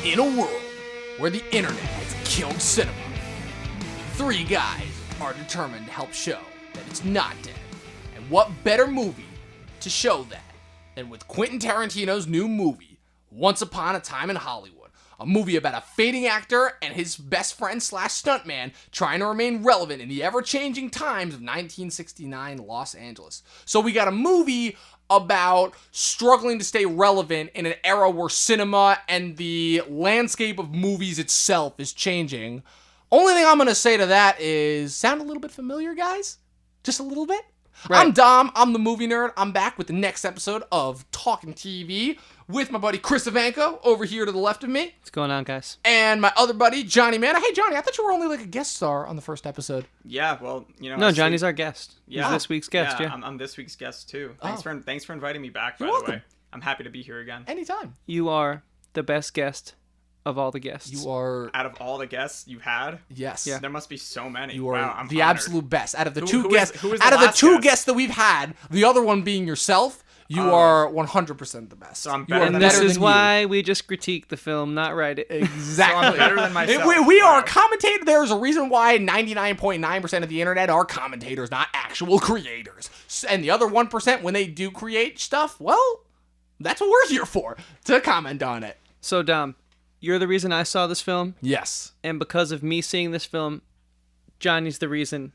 In a world where the internet has killed cinema, three guys are determined to help show that it's not dead. And what better movie to show that than with Quentin Tarantino's new movie, Once Upon a Time in Hollywood. A movie about a fading actor and his best friend slash stuntman trying to remain relevant in the ever-changing times of 1969 Los Angeles. So we got a movie about struggling to stay relevant in an era where cinema and the landscape of movies itself is changing. Only thing I'm going to say to that is, sound a little bit familiar, guys? Just a little bit? Right. I'm Dom, I'm the movie nerd. I'm back with the next episode of Talkin TV with my buddy Chris Ivanko over here to the left of me. What's going on, guys? And my other buddy, Johnny Manna. Hey, Johnny, I thought you were only like a guest star on the first episode. Yeah, well, you know. No, Johnny's our guest. Yeah. He's this week's guest, yeah. I'm this week's guest, too. Oh. Thanks for inviting me back, You're by welcome. the way. I'm happy to be here again. Anytime. You are the best guest of all the guests. You are... Out of all the guests you've had, Yes. Yeah. there must be so many. You are wow, I'm the honored. absolute best. Out of the Who two is- guests, who is the out of the last two guest? guests that we've had, the other one being yourself, you are 100% the best. So I'm You better are than And this better is than why we just critique the film, not write it. Exactly. So I'm better than myself. We are Wow. commentators. There's a reason why 99.9% of the internet are commentators, not actual creators. And the other 1%, when they do create stuff, well, that's what we're here for, to comment on it. So, Dom, you're the reason I saw this film, Yes. and because of me seeing this film, Johnny's the reason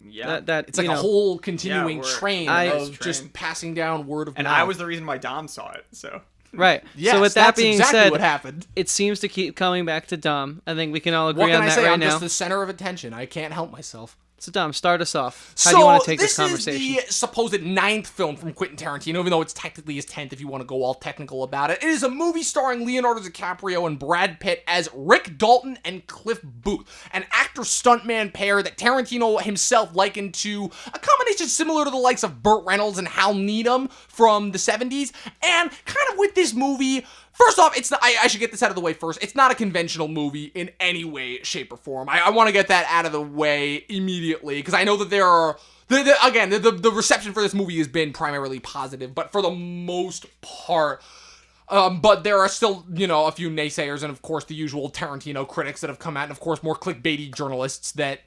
Yeah. that It's like you a know, whole continuing we're- train I- of just passing down word of and mouth. I was the reason why Dom saw it, so. right. Yes, so with that that's being exactly said, what happened. it seems to keep coming back to Dom. I think we can all agree What can on I that say? right I'm now. just the center of attention. I can't help myself. So, Dom, start us off. How do you want to take this conversation? Is the supposed ninth film from Quentin Tarantino, even though it's technically his 10th if you want to go all technical about it. It is a movie starring Leonardo Dicaprio and Brad Pitt as Rick Dalton and Cliff Booth, an actor-stuntman pair that Tarantino himself likened to a combination similar to the likes of Burt Reynolds and Hal Needham from the 70s. And kind of with this movie... First off, it's not, I should get this out of the way first. It's not a conventional movie in any way, shape, or form. I want to get that out of the way immediately, because I know that there are... The reception for this movie has been primarily positive, but for the most part... but there are still, a few naysayers, and of course the usual Tarantino critics that have come out, and of course more clickbaity journalists that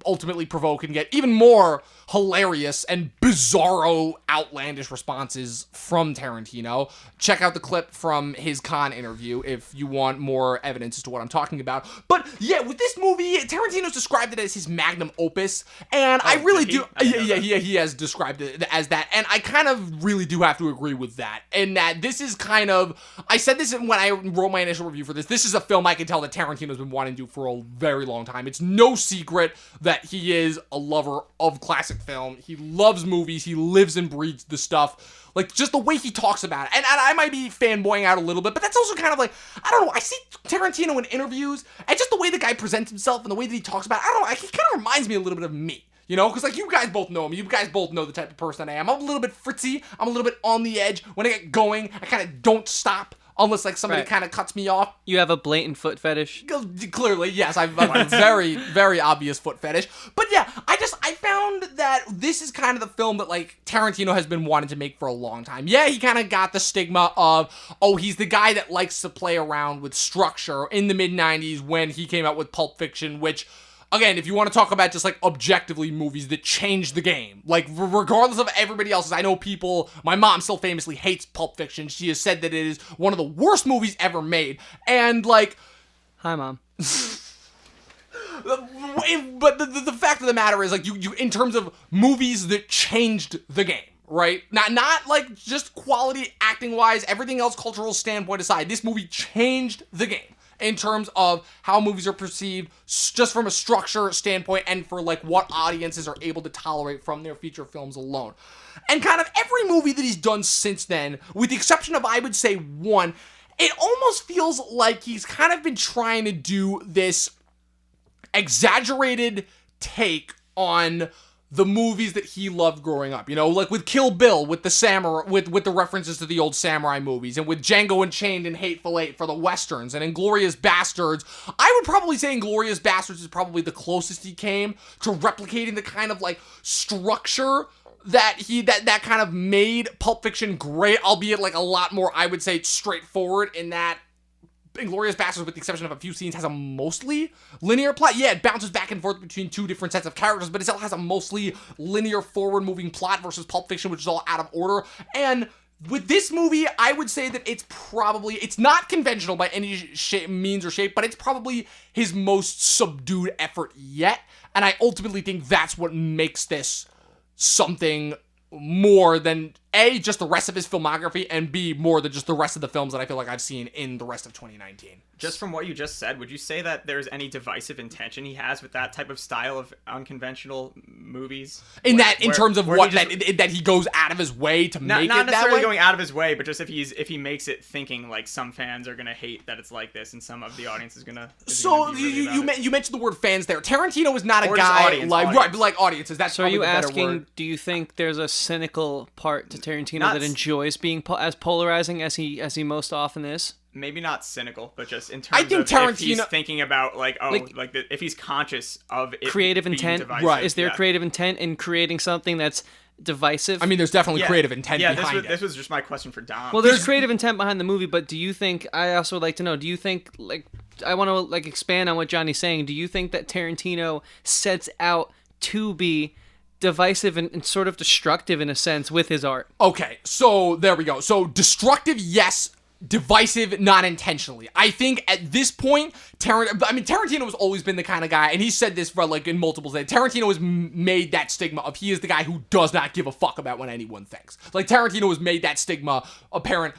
ultimately provoke and get even more hilarious and bizarro, outlandish responses from Tarantino. Check out the clip from his Cannes interview if you want more evidence as to what I'm talking about. But yeah, with this movie, Tarantino's described it as his magnum opus, and I really did he? do. I didn't know that. He has described it as that, and I kind of really do have to agree with that. And that this is kind of, I said this when I wrote my initial review for this. This is a film I can tell that Tarantino's been wanting to do for a very long time. It's no secret that he is a lover of classic film. He loves movies. He lives and breathes the stuff. Like, just the way he talks about it. And I might be fanboying out a little bit, but that's also kind of like, I don't know, I see Tarantino in interviews, and just the way the guy presents himself and the way that he talks about it, I don't know, he kind of reminds me a little bit of me. Because, like, you guys both know me. You guys both know the type of person I am. I'm a little bit fritzy. I'm a little bit on the edge. When I get going, I kind of don't stop unless, like, somebody Right. kind of cuts me off. You have a blatant foot fetish. Clearly, yes, I've a very, very obvious foot fetish. But yeah, I found that this is kind of the film that, like, Tarantino has been wanting to make for a long time. Yeah, he kind of got the stigma of, he's the guy that likes to play around with structure in the mid-90s when he came out with Pulp Fiction, which... Again, if you want to talk about just, like, objectively movies that changed the game, like, regardless of everybody else's, I know people, my mom still famously hates Pulp Fiction. She has said that it is one of the worst movies ever made. And, like... Hi, Mom. But the fact of the matter is, like, you in terms of movies that changed the game, right? Not like, just quality acting-wise, everything else cultural standpoint aside, this movie changed the game. In terms of how movies are perceived, just from a structure standpoint, and for, like, what audiences are able to tolerate from their feature films alone. And kind of every movie that he's done since then, with the exception of, I would say, one, it almost feels like he's kind of been trying to do this exaggerated take on the movies that he loved growing up, like with Kill Bill, with the samurai, with the references to the old samurai movies, and with Django Unchained and Hateful Eight for the westerns, and Inglourious Bastards. I would probably say Inglourious Bastards is probably the closest he came to replicating the kind of, like, structure that kind of made Pulp Fiction great, albeit, like, a lot more, I would say, straightforward in that Inglourious Basterds, with the exception of a few scenes, has a mostly linear plot. Yeah, it bounces back and forth between two different sets of characters, but it still has a mostly linear forward-moving plot versus Pulp Fiction, which is all out of order. And with this movie, I would say that it's not conventional by any means or shape, but it's probably his most subdued effort yet. And I ultimately think that's what makes this something more than A, just the rest of his filmography, and B, more than just the rest of the films that I feel like I've seen in the rest of 2019. Just from what you just said, would you say that there's any divisive intention he has with that type of style of unconventional movies? In terms of what that he goes out of his way to make it that way? Not necessarily going out of his way, but just if he makes it thinking like some fans are gonna hate that it's like this, and some of the audience is gonna. So you mentioned the word fans there. Tarantino is not a guy audience. Right, but like audiences. That's so. Are you the better asking? word. Do you think there's a cynical part to Tarantino that enjoys being as polarizing as he most often is? Maybe not cynical, but just in terms of if he's thinking about if he's conscious of it creative being intent, divisive. right? Is there creative intent in creating something that's divisive? I mean, there's definitely creative intent behind it. This was just my question for Dom. Well, there's creative intent behind the movie, but do you think? I also would like to know. Do you think I want to expand on what Johnny's saying? Do you think that Tarantino sets out to be divisive and sort of destructive in a sense with his art? Okay, so there we go. So destructive, yes. Divisive, not intentionally. I think at this point, Tarantino has always been the kind of guy, and he said this for in multiple things. Tarantino has made that stigma of he is the guy who does not give a fuck about what anyone thinks. Tarantino has made that stigma apparent,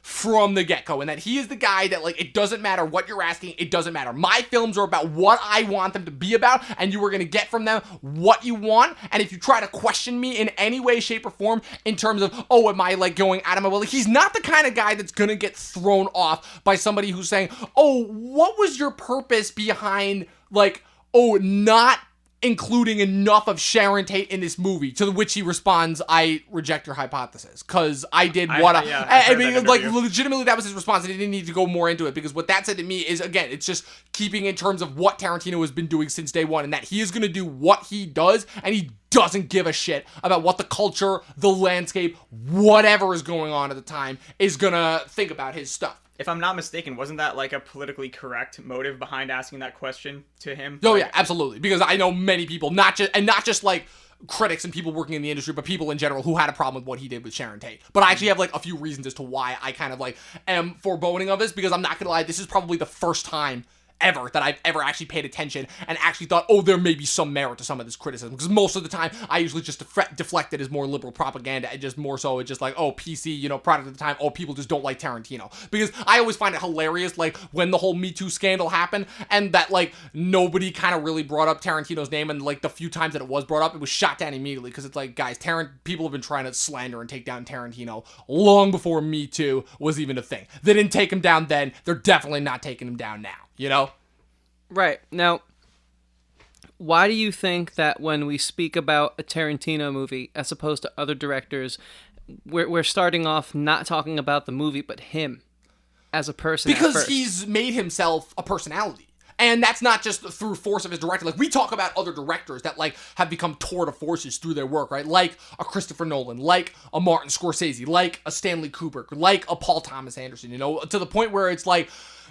from the get-go, and that he is the guy that, it doesn't matter what you're asking, it doesn't matter. My films are about what I want them to be about, and you are going to get from them what you want, and if you try to question me in any way, shape, or form in terms of, am I, going out of my way, he's not the kind of guy that's going to get thrown off by somebody who's saying, what was your purpose behind, not including enough of Sharon Tate in this movie, to which he responds, I reject your hypothesis, because I did what I mean, legitimately that was his response, and he didn't need to go more into it, because what that said to me is, again, it's just keeping in terms of what Tarantino has been doing since day one, and that he is going to do what he does, and he doesn't give a shit about what the culture, the landscape, whatever is going on at the time, is going to think about his stuff. If I'm not mistaken, wasn't that a politically correct motive behind asking that question to him? Oh yeah, absolutely. Because I know many people, not just critics and people working in the industry, but people in general who had a problem with what he did with Sharon Tate. But I actually have a few reasons as to why I kind of am foreboding of this, because I'm not gonna lie, this is probably the first time ever that I've ever actually paid attention and actually thought, there may be some merit to some of this criticism, because most of the time I usually just deflect it as more liberal propaganda, and just more so it's just PC, product of the time, people just don't like Tarantino, because I always find it hilarious when the whole Me Too scandal happened, and that nobody kind of really brought up Tarantino's name, and the few times that it was brought up, it was shot down immediately, because it's guys, people have been trying to slander and take down Tarantino long before Me Too was even a thing. They didn't take him down then, they're definitely not taking him down now. Right. Now, why do you think that when we speak about a Tarantino movie, as opposed to other directors, we're starting off not talking about the movie, but him as a person? Because he's made himself a personality. And that's not just through force of his director. We talk about other directors that have become tour de forces through their work, right? Like a Christopher Nolan, like a Martin Scorsese, like a Stanley Kubrick, like a Paul Thomas Anderson, to the point where it's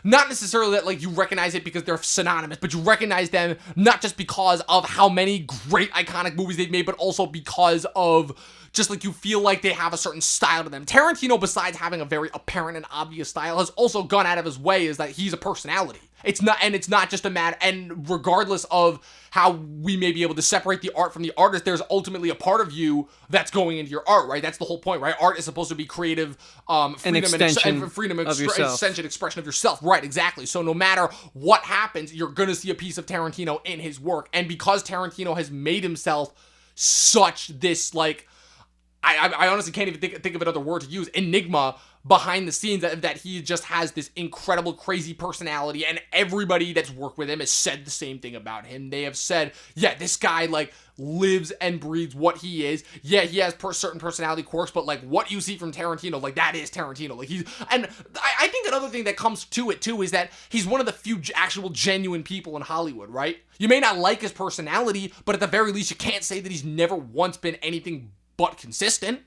not necessarily that you recognize it because they're synonymous, but you recognize them not just because of how many great iconic movies they've made, but also because of just you feel like they have a certain style to them. Tarantino, besides having a very apparent and obvious style, has also gone out of his way is that he's a personality. It's not just a matter, and regardless of how we may be able to separate the art from the artist, there's ultimately a part of you that's going into your art, right? That's the whole point, right? Art is supposed to be creative, freedom, extension expression of yourself, right? Exactly. So no matter what happens, you're gonna see a piece of Tarantino in his work, and because Tarantino has made himself such this I honestly can't even think of another word to use, enigma behind the scenes, that he just has this incredible, crazy personality, and everybody that's worked with him has said the same thing about him. They have said, yeah, this guy lives and breathes what he is. Yeah, he has certain personality quirks, but what you see from Tarantino, that is Tarantino. I think another thing that comes to it too is that he's one of the few actual genuine people in Hollywood, right? You may not like his personality, but at the very least, you can't say that he's never once been anything but consistent.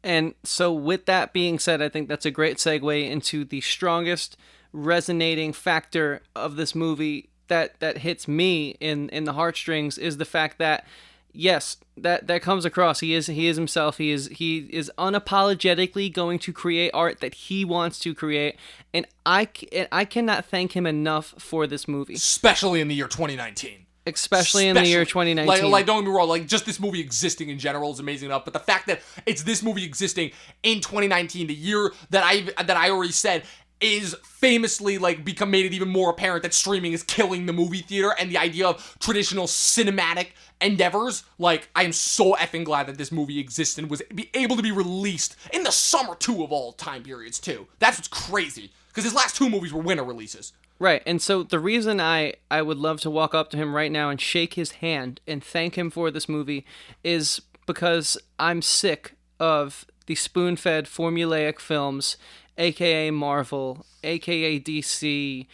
And so with that being said, I think that's a great segue into the strongest resonating factor of this movie that hits me in the heartstrings is the fact that yes, that comes across. He is himself. He is unapologetically going to create art that he wants to create, and I cannot thank him enough for this movie, especially in the year 2019. Especially in the year 2019. Like, don't get me wrong, like, just this movie existing in general is amazing enough, but the fact that it's this movie existing in 2019, the year that I already said is famously, like, made it even more apparent that streaming is killing the movie theater and the idea of traditional cinematic endeavors. Like, I am so effing glad that this movie exists and was able to be released in the summer, too, of all time periods, too. That's what's crazy, because his last 2 movies were winter releases. Right, and so the reason I would love to walk up to him right now and shake his hand and thank him for this movie is because I'm sick of the spoon-fed formulaic films, aka Marvel, aka DC,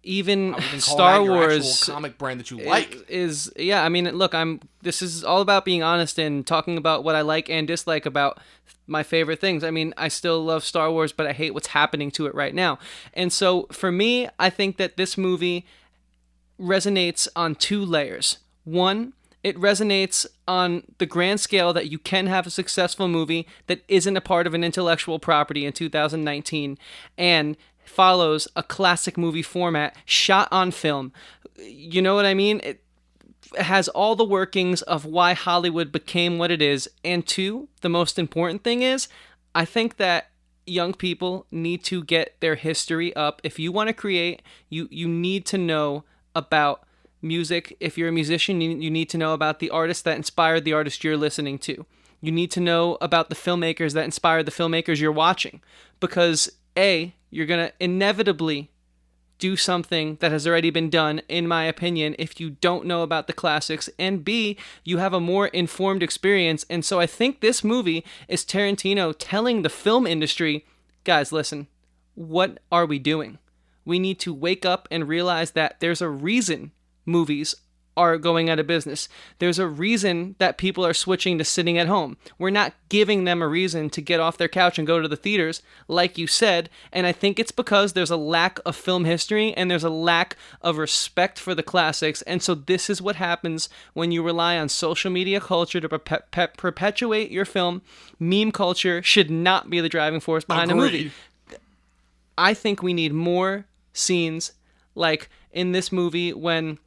even Star Wars. Actual comic brand that you like is yeah. I mean, look, this is all about being honest and talking about what I like and dislike about my favorite things. I mean, I still love Star Wars, but I hate what's happening to it right now. And so for me, I think that this movie resonates on 2 layers. One, it resonates on the grand scale that you can have a successful movie that isn't a part of an intellectual property in 2019 and follows a classic movie format shot on film. You know what I mean? It has all the workings of why Hollywood became what it is. And 2, the most important thing is, I think that young people need to get their history up. If you want to create, you need to know about music. If you're a musician, you need to know about the artists that inspired the artist you're listening to. You need to know about the filmmakers that inspired the filmmakers you're watching. Because A, you're going to inevitably do something that has already been done, in my opinion, if you don't know about the classics, and B, you have a more informed experience. And so I think this movie is Tarantino telling the film industry, guys, listen, what are we doing? We need to wake up and realize that there's a reason movies are going out of business. There's a reason that people are switching to sitting at home. We're not giving them a reason to get off their couch and go to the theaters, like you said, and I think it's because there's a lack of film history and there's a lack of respect for the classics, and so this is what happens when you rely on social media culture to perpetuate your film. Meme culture should not be the driving force behind a movie. I think we need more scenes like in this movie when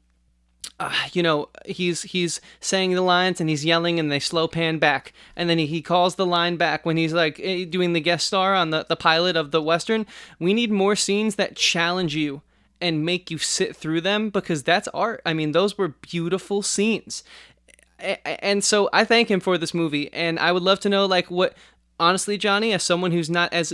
he's saying the lines and he's yelling and they slow pan back. And then he calls the line back when he's like doing the guest star on the pilot of the Western. We need more scenes that challenge you and make you sit through them because that's art. I mean, those were beautiful scenes. And so I thank him for this movie. And I would love to know, like, what, honestly, Johnny, as someone who's not as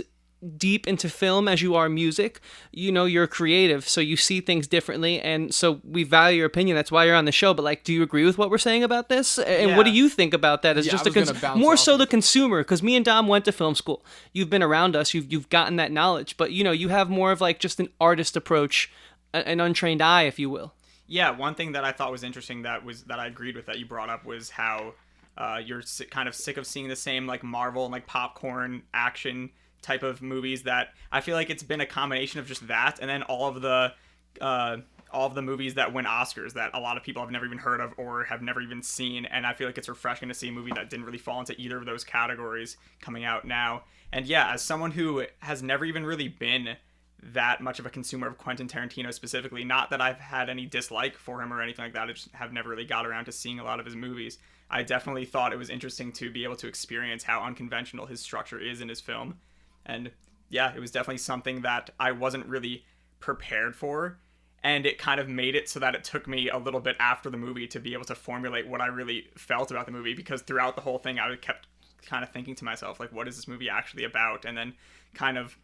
deep into film as you are music, you're creative, so you see things differently, and so we value your opinion. That's why you're on the show. But like, do you agree with what we're saying about this? And what do you think about that? As just more so the consumer, because me and Dom went to film school. You've been around us. You've gotten that knowledge, but you have more of like just an artist approach, an untrained eye, if you will. Yeah, one thing that I thought was interesting that I agreed with that you brought up was how you're kind of sick of seeing the same like Marvel and like popcorn action type of movies. That I feel like it's been a combination of just that and then all of the movies that win Oscars that a lot of people have never even heard of or have never even seen, and I feel like it's refreshing to see a movie that didn't really fall into either of those categories coming out now. And yeah, as someone who has never even really been that much of a consumer of Quentin Tarantino specifically, not that I've had any dislike for him or anything like that, I just have never really got around to seeing a lot of his movies. I definitely thought it was interesting to be able to experience how unconventional his structure is in his film. And yeah, it was definitely something that I wasn't really prepared for. And it kind of made it so that it took me a little bit after the movie to be able to formulate what I really felt about the movie. Because throughout the whole thing, I kept kind of thinking to myself, like, what is this movie actually about? And then kind of,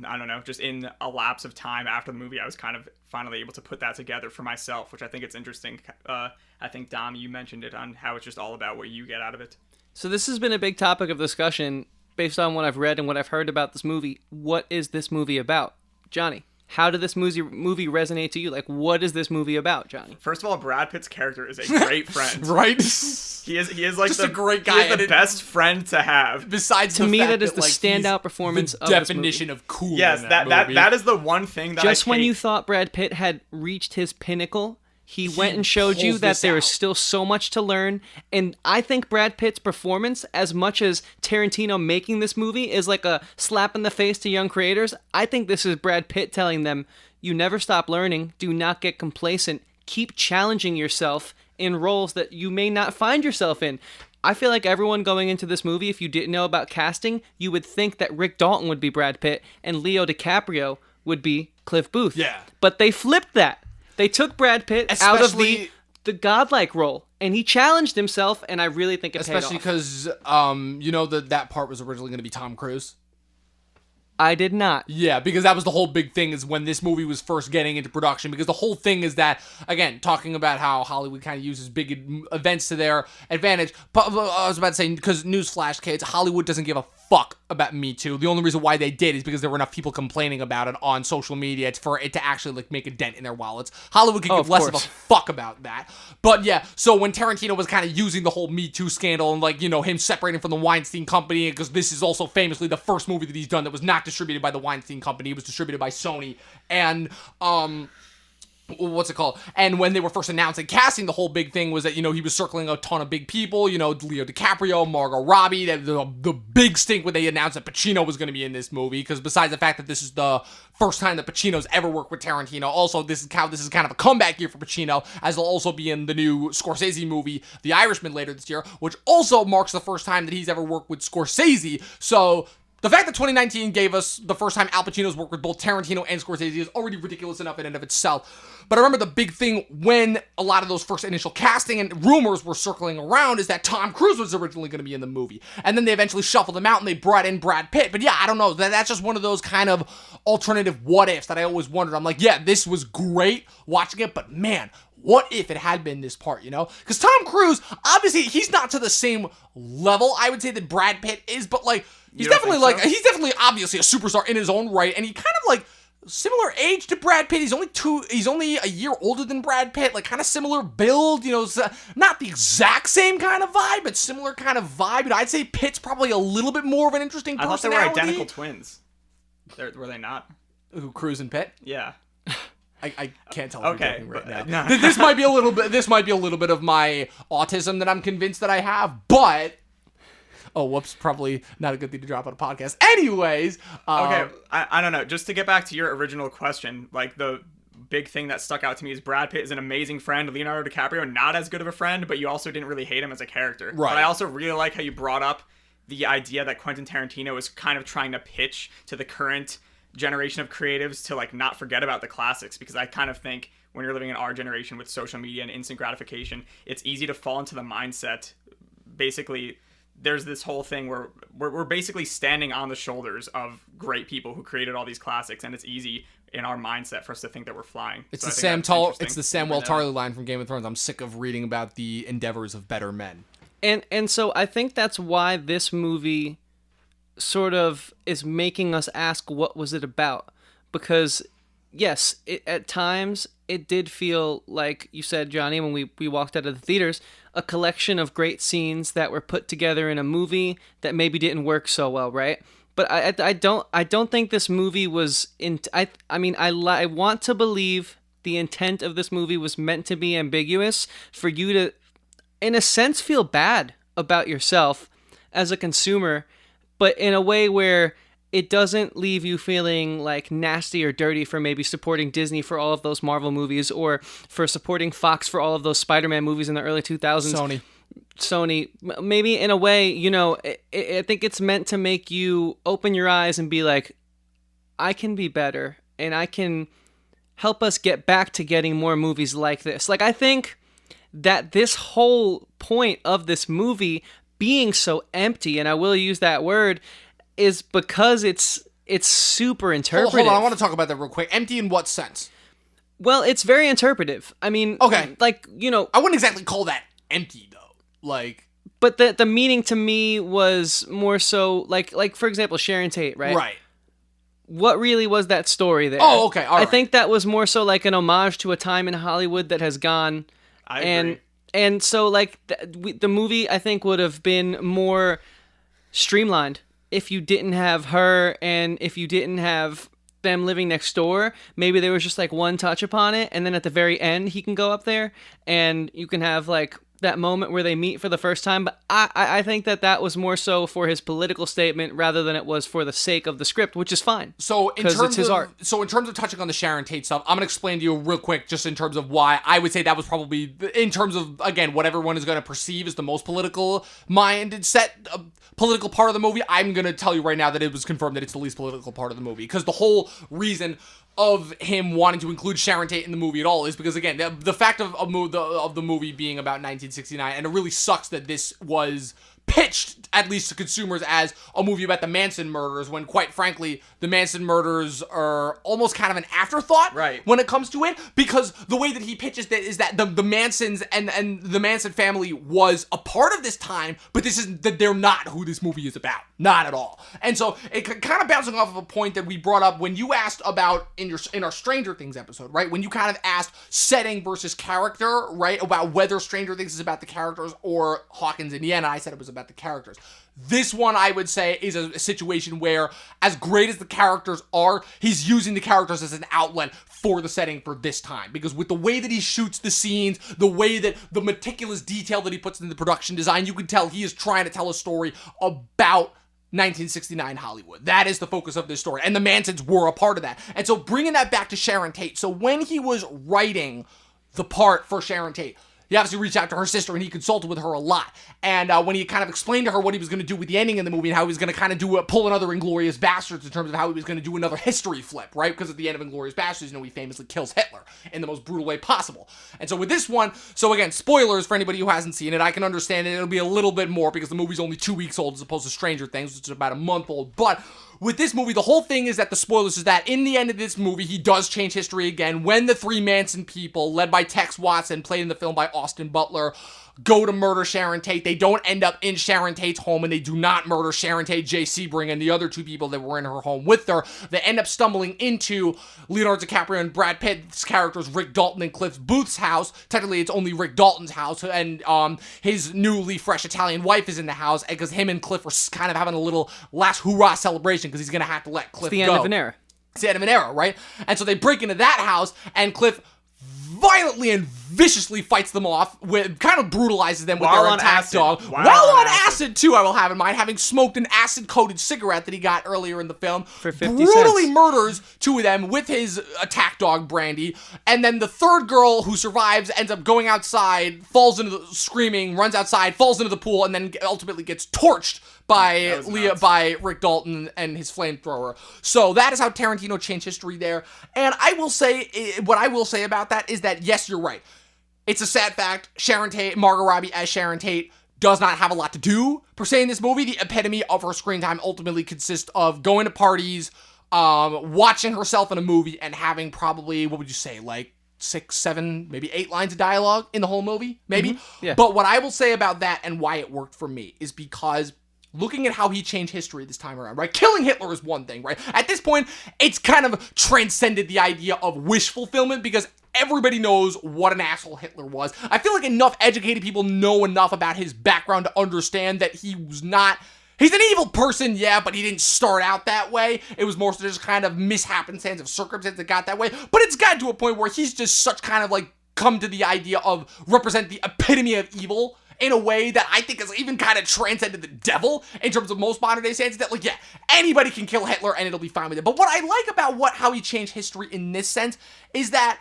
I don't know, just in a lapse of time after the movie, I was kind of finally able to put that together for myself, which I think it's interesting. I think, Dom, you mentioned it on how it's just all about what you get out of it. So this has been a big topic of discussion based on what I've read and what I've heard about this movie. What is this movie about? Johnny? How did this movie resonate to you? Like, what is this movie about, Johnny? First of all, Brad Pitt's character is a great friend. Right? He is like Just a great guy. He is the best friend to have. Besides, To me, fact that is the like, standout performance the of this definition movie. of cool. Yes, in that is the one thing that Just I when hate. you thought Brad Pitt had reached his pinnacle, he went and showed you pulls that this there out. is still so much to learn. And I think Brad Pitt's performance, as much as Tarantino making this movie is like a slap in the face to young creators, I think this is Brad Pitt telling them, you never stop learning, do not get complacent, keep challenging yourself in roles that you may not find yourself in. I feel like everyone going into this movie, if you didn't know about casting, you would think that Rick Dalton would be Brad Pitt and Leo DiCaprio would be Cliff Booth. Yeah. But they flipped that. They took Brad Pitt out of Especially- the godlike role, and he challenged himself, and I really think it paid Especially off. because, that part was originally going to be Tom Cruise. I did not. Yeah, because that was the whole big thing is when this movie was first getting into production. Because the whole thing is that, again, talking about how Hollywood kind of uses big events to their advantage. But I was about to say, because newsflash, kids, Hollywood doesn't give a fuck about Me Too. The only reason why they did is because there were enough people complaining about it on social media for it to actually like make a dent in their wallets. Hollywood could give less of a fuck about that. But yeah, so when Tarantino was kind of using the whole Me Too scandal and like, him separating from the Weinstein Company, because this is also famously the first movie that he's done that was not distributed by the Weinstein Company. It was distributed by Sony. And what's it called? And when they were first announcing casting, the whole big thing was that, he was circling a ton of big people, Leo DiCaprio, Margot Robbie, the big stink when they announced that Pacino was going to be in this movie, because besides the fact that this is the first time that Pacino's ever worked with Tarantino, also this is kind of a comeback year for Pacino, as he'll also be in the new Scorsese movie, The Irishman, later this year, which also marks the first time that he's ever worked with Scorsese. So the fact that 2019 gave us the first time Al Pacino's worked with both Tarantino and Scorsese is already ridiculous enough in and of itself. But I remember the big thing when a lot of those first initial casting and rumors were circling around is that Tom Cruise was originally going to be in the movie. And then they eventually shuffled him out and they brought in Brad Pitt. But yeah, I don't know. That's just one of those kind of alternative what ifs that I always wondered. I'm like, yeah, this was great watching it, but man, what if it had been this part, Because Tom Cruise, obviously, he's not to the same level, I would say, that Brad Pitt is, but like, he's definitely obviously a superstar in his own right, and he kind of like similar age to Brad Pitt. He's only a year older than Brad Pitt, like kind of similar build, not the exact same kind of vibe, but similar kind of vibe. I'd say Pitt's probably a little bit more of an interesting personality. I thought they were identical twins. Were they not? Who, Cruise and Pitt? Yeah. I can't tell if you're joking right now. No. This might be a little bit of my autism that I'm convinced that I have, but whoops, probably not a good thing to drop on a podcast. Anyways, okay, I don't know. Just to get back to your original question, like the big thing that stuck out to me is Brad Pitt is an amazing friend. Leonardo DiCaprio, not as good of a friend, but you also didn't really hate him as a character. Right. But I also really like how you brought up the idea that Quentin Tarantino is kind of trying to pitch to the current generation of creatives to like not forget about the classics, because I kind of think when you're living in our generation with social media and instant gratification, it's easy to fall into the mindset. Basically, there's this whole thing where we're basically standing on the shoulders of great people who created all these classics, and it's easy in our mindset for us to think that we're flying. It's the Samuel Tarly line from Game of Thrones. I'm sick of reading about the endeavors of better men. And so I think that's why this movie sort of is making us ask, what was it about? Because yes, at times it did feel like you said, Johnny, when we walked out of the theaters, a collection of great scenes that were put together in a movie that maybe didn't work so well, right? But I don't think this movie was I want to believe the intent of this movie was meant to be ambiguous for you to, in a sense, feel bad about yourself as a consumer, but in a way where it doesn't leave you feeling like nasty or dirty for maybe supporting Disney for all of those Marvel movies, or for supporting Fox for all of those Spider-Man movies in the early 2000s. Sony. Maybe in a way, I think it's meant to make you open your eyes and be like, I can be better, and I can help us get back to getting more movies like this. Like, I think that this whole point of this movie being so empty, and I will use that word, is because it's super interpretive. Hold on, I want to talk about that real quick. Empty in what sense? Well, it's very interpretive. I mean, okay, like, I wouldn't exactly call that empty though. Like, but the meaning to me was more so like for example, Sharon Tate, right? Right. what really was that story there? Oh, okay, all right. I think that was more so like an homage to a time in Hollywood that has gone. I agree. And so, like, the movie, I think, would have been more streamlined if you didn't have her and if you didn't have them living next door. Maybe there was just, like, one touch upon it, and then at the very end, he can go up there, and you can have, like, that moment where they meet for the first time. But I think that was more so for his political statement rather than it was for the sake of the script, which is fine. So in terms it's his of art. So in terms of touching on the Sharon Tate stuff, I'm gonna explain to you real quick, just in terms of why I would say that was probably, in terms of, again, what everyone is gonna perceive as the most political minded political part of the movie. I'm gonna tell you right now that it was confirmed that it's the least political part of the movie, because the whole reason of him wanting to include Sharon Tate in the movie at all is because, again, the fact of the movie being about 1969, and it really sucks that this was pitched, at least to consumers, as a movie about the Manson murders, when, quite frankly, the Manson murders are almost kind of an afterthought when it comes to it, because the way that he pitches it is that the Mansons and the Manson family was a part of this time, but this is that they're not who this movie is about. Not at all. And so it kind of bouncing off of a point that we brought up when you asked about in our Stranger Things episode, right? When you kind of asked setting versus character, right? About whether Stranger Things is about the characters or Hawkins, Indiana. I said it was about the characters. This one, I would say, is a situation where, as great as the characters are, he's using the characters as an outlet for the setting for this time. Because with the way that he shoots the scenes, the way that the meticulous detail that he puts into the production design, you can tell he is trying to tell a story about 1969 Hollywood. That is the focus of this story. And the Mansons were a part of that. And so bringing that back to Sharon Tate. So when he was writing the part for Sharon Tate, he obviously reached out to her sister and he consulted with her a lot. And when he kind of explained to her what he was going to do with the ending in the movie and how he was going to kind of pull another Inglourious Basterds in terms of how he was going to do another history flip, right? Because at the end of Inglourious Basterds, he famously kills Hitler in the most brutal way possible. And so with this one, so again, spoilers for anybody who hasn't seen it, I can understand it. It'll be a little bit more because the movie's only 2 weeks old as opposed to Stranger Things, which is about a month old. But with this movie, the whole thing is that the spoilers is that in the end of this movie, he does change history again when the three Manson people, led by Tex Watson, played in the film by Austin Butler, go to murder Sharon Tate. They don't end up in Sharon Tate's home, and they do not murder Sharon Tate, Jay Sebring, and the other two people that were in her home with her. They end up stumbling into Leonardo DiCaprio and Brad Pitt's characters, Rick Dalton and Cliff Booth's house. Technically, it's only Rick Dalton's house, and his newly fresh Italian wife is in the house, because him and Cliff are kind of having a little last hoorah celebration, because he's going to have to let Cliff go. It's the end of an era. It's the end of an era, right? And so they break into that house, and Cliff violently and viciously fights them off, kind of brutalizes them with their attack dog. While on acid, too, I will have in mind, having smoked an acid-coated cigarette that he got earlier in the film. For 50 brutally cents. Murders two of them with his attack dog, Brandy. And then the third girl who survives ends up going outside, screaming, runs outside, falls into the pool, and then ultimately gets torched by Rick Dalton and his flamethrower. So that is how Tarantino changed history there. And I will say, what I will say about that is that, yes, you're right. It's a sad fact. Sharon Tate, Margot Robbie as Sharon Tate, does not have a lot to do, per se, in this movie. The epitome of her screen time ultimately consists of going to parties, watching herself in a movie, and having probably, what would you say, like 6, 7, maybe 8 lines of dialogue in the whole movie, maybe? Mm-hmm. Yeah. But what I will say about that and why it worked for me is because looking at how he changed history this time around, right? Killing Hitler is one thing, right? At this point, it's kind of transcended the idea of wish fulfillment because everybody knows what an asshole Hitler was. I feel like enough educated people know enough about his background to understand that he was not... He's an evil person, yeah, but he didn't start out that way. It was more so just kind of mishappenstance of circumstance that got that way. But it's gotten to a point where he's just such kind of like come to the idea of represent the epitome of evil in a way that I think has even kind of transcended the devil in terms of most modern day sense. That, like, yeah, anybody can kill Hitler and it'll be fine with it. But what I like about how he changed history in this sense is that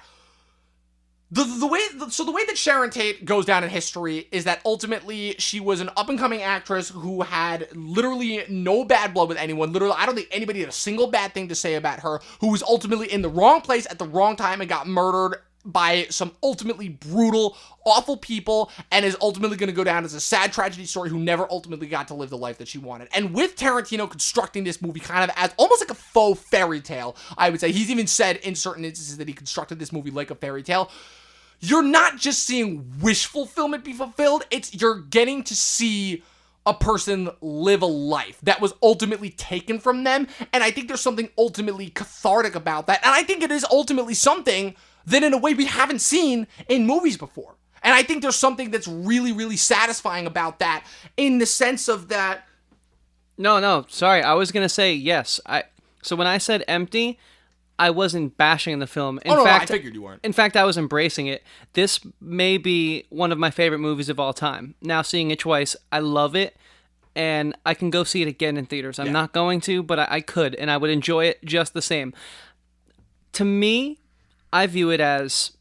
the way that Sharon Tate goes down in history is that ultimately she was an up-and-coming actress who had literally no bad blood with anyone. Literally, I don't think anybody had a single bad thing to say about her, who was ultimately in the wrong place at the wrong time and got murdered by some ultimately brutal, awful people, and is ultimately going to go down as a sad tragedy story who never ultimately got to live the life that she wanted. And with Tarantino constructing this movie kind of as almost like a faux fairy tale, I would say. He's even said in certain instances that he constructed this movie like a fairy tale. You're not just seeing wish fulfillment be fulfilled, you're getting to see a person live a life that was ultimately taken from them. And I think there's something ultimately cathartic about that. And I think it is ultimately something that in a way we haven't seen in movies before. And I think there's something that's really, really satisfying about that in the sense of that. No, sorry. I was going to say yes. So when I said empty, I wasn't bashing the film. In fact, I figured you weren't. In fact, I was embracing it. This may be one of my favorite movies of all time. Now seeing it twice, I love it, and I can go see it again in theaters. I'm not going to, but I could, and I would enjoy it just the same. To me, I view it as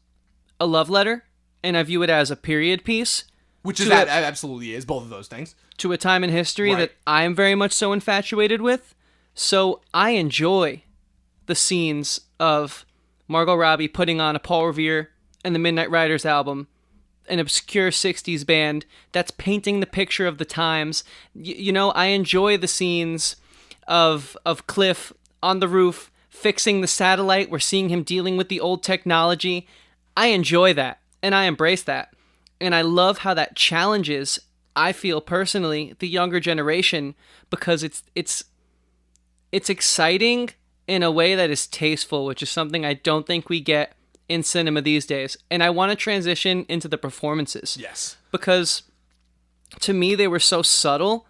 a love letter, and I view it as a period piece. Which is that absolutely is, both of those things. To a time in history that I am very much so infatuated with. So I enjoy the scenes of Margot Robbie putting on a Paul Revere and the Midnight Riders album, an obscure 60s band that's painting the picture of the times. I enjoy the scenes of Cliff on the roof fixing the satellite. We're seeing him dealing with the old technology. I enjoy that, and I embrace that. And I love how that challenges, I feel personally, the younger generation, because it's exciting in a way that is tasteful, which is something I don't think we get in cinema these days. And I want to transition into the performances. Yes. Because to me, they were so subtle,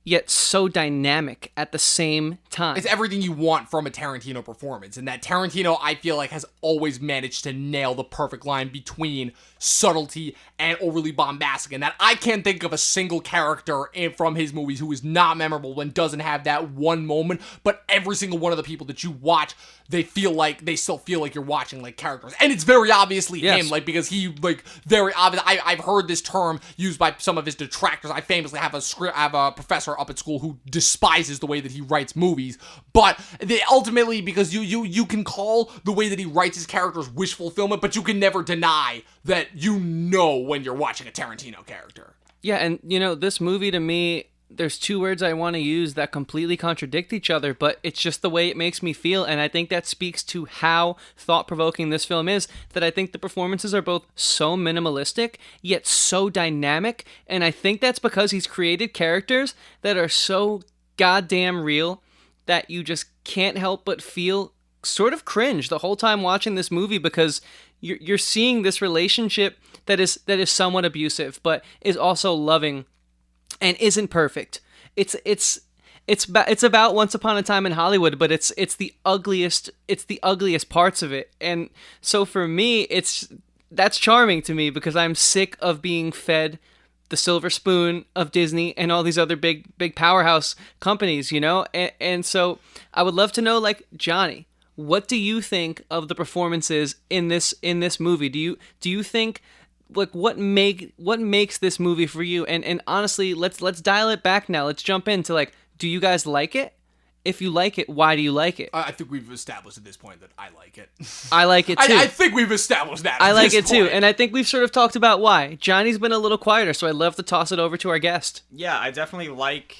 yet so dynamic at the same time. It's everything you want from a Tarantino performance. And that Tarantino, I feel like, has always managed to nail the perfect line between subtlety and overly bombastic. And that I can't think of a single character from his movies who is not memorable and doesn't have that one moment. But every single one of the people that you watch, they still feel like you're watching like characters. And it's very obviously him, like, because he, like, very obvious. I've heard this term used by some of his detractors. I famously have a professor up at school who despises the way that he writes movies. But ultimately, because you can call the way that he writes his characters wish fulfillment, but you can never deny that when you're watching a Tarantino character. Yeah, and this movie to me, there's two words I want to use that completely contradict each other, but it's just the way it makes me feel, and I think that speaks to how thought-provoking this film is, that I think the performances are both so minimalistic, yet so dynamic, and I think that's because he's created characters that are so goddamn real that you just can't help but feel sort of cringe the whole time watching this movie, because you're seeing this relationship that is somewhat abusive, but is also loving and isn't perfect. It's about Once Upon a Time in Hollywood, but it's the ugliest parts of it. And so for me, that's charming to me, because I'm sick of being fed the silver spoon of Disney and all these other big powerhouse companies, And so I would love to know, like, Johnny, what do you think of the performances in this movie? Do you think, like, what makes this movie for you? And honestly, let's dial it back now. Let's jump into, like, do you guys like it? If you like it, why do you like it? I think we've established at this point that I like it. I like it too. I think we've established that. I like it too, and I think we've sort of talked about why. Johnny's been a little quieter, so I'd love to toss it over to our guest. Yeah, I definitely like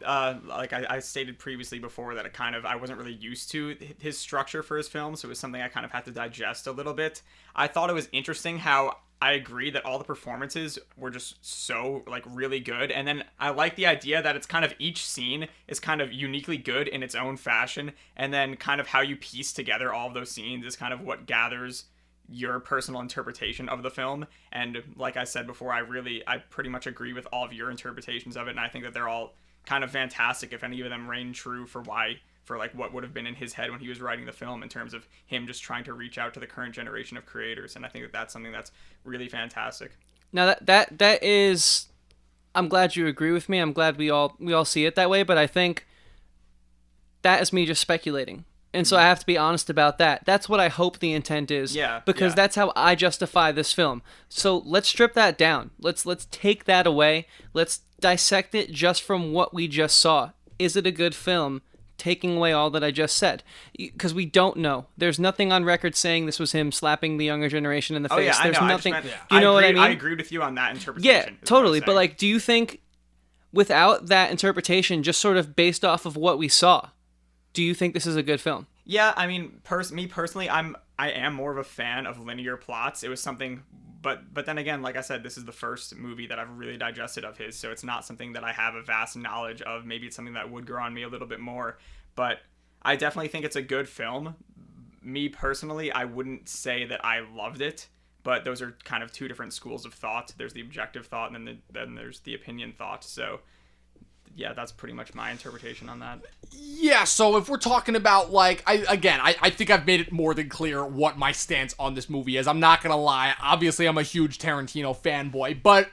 I stated previously before that I wasn't really used to his structure for his films, so it was something I kind of had to digest a little bit. I thought it was interesting how I agree that all the performances were just so, like, really good, and then I like the idea that it's kind of each scene is kind of uniquely good in its own fashion, and then kind of how you piece together all of those scenes is kind of what gathers your personal interpretation of the film. And like I said before, I pretty much agree with all of your interpretations of it, and I think that they're all kind of fantastic if any of them reign true for what would have been in his head when he was writing the film, in terms of him just trying to reach out to the current generation of creators. And I think that that's something that's really fantastic. Now that is, I'm glad you agree with me. I'm glad we all see it that way, but I think that is me just speculating. And so I have to be honest about that. That's what I hope the intent is. Yeah. Because that's how I justify this film. So let's strip that down. Let's take that away. Let's dissect it just from what we just saw. Is it a good film? Taking away all that I just said, because we don't know. There's nothing on record saying this was him slapping the younger generation in the face. There's nothing. You know what I mean? I agreed with you on that interpretation. Yeah, totally. But, like, do you think, without that interpretation, just sort of based off of what we saw, do you think this is a good film? Yeah, I mean, me personally, I am more of a fan of linear plots. It was something but then again, like I said, this is the first movie that I've really digested of his, so it's not something that I have a vast knowledge of. Maybe it's something that would grow on me a little bit more, but I definitely think it's a good film. Me personally, I wouldn't say that I loved it, but those are kind of two different schools of thought. There's the objective thought, and then there's the opinion thought. So yeah, that's pretty much my interpretation on that. Yeah, so if we're talking about, like, I think I've made it more than clear what my stance on this movie is. I'm not gonna lie, obviously I'm a huge Tarantino fanboy, but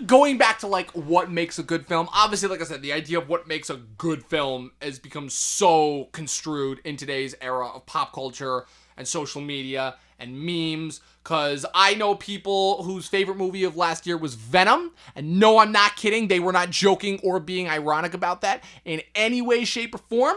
going back to, like, what makes a good film, obviously, like I said, the idea of what makes a good film has become so construed in today's era of pop culture and social media and memes, because I know people whose favorite movie of last year was Venom, and no, I'm not kidding, they were not joking or being ironic about that in any way, shape, or form.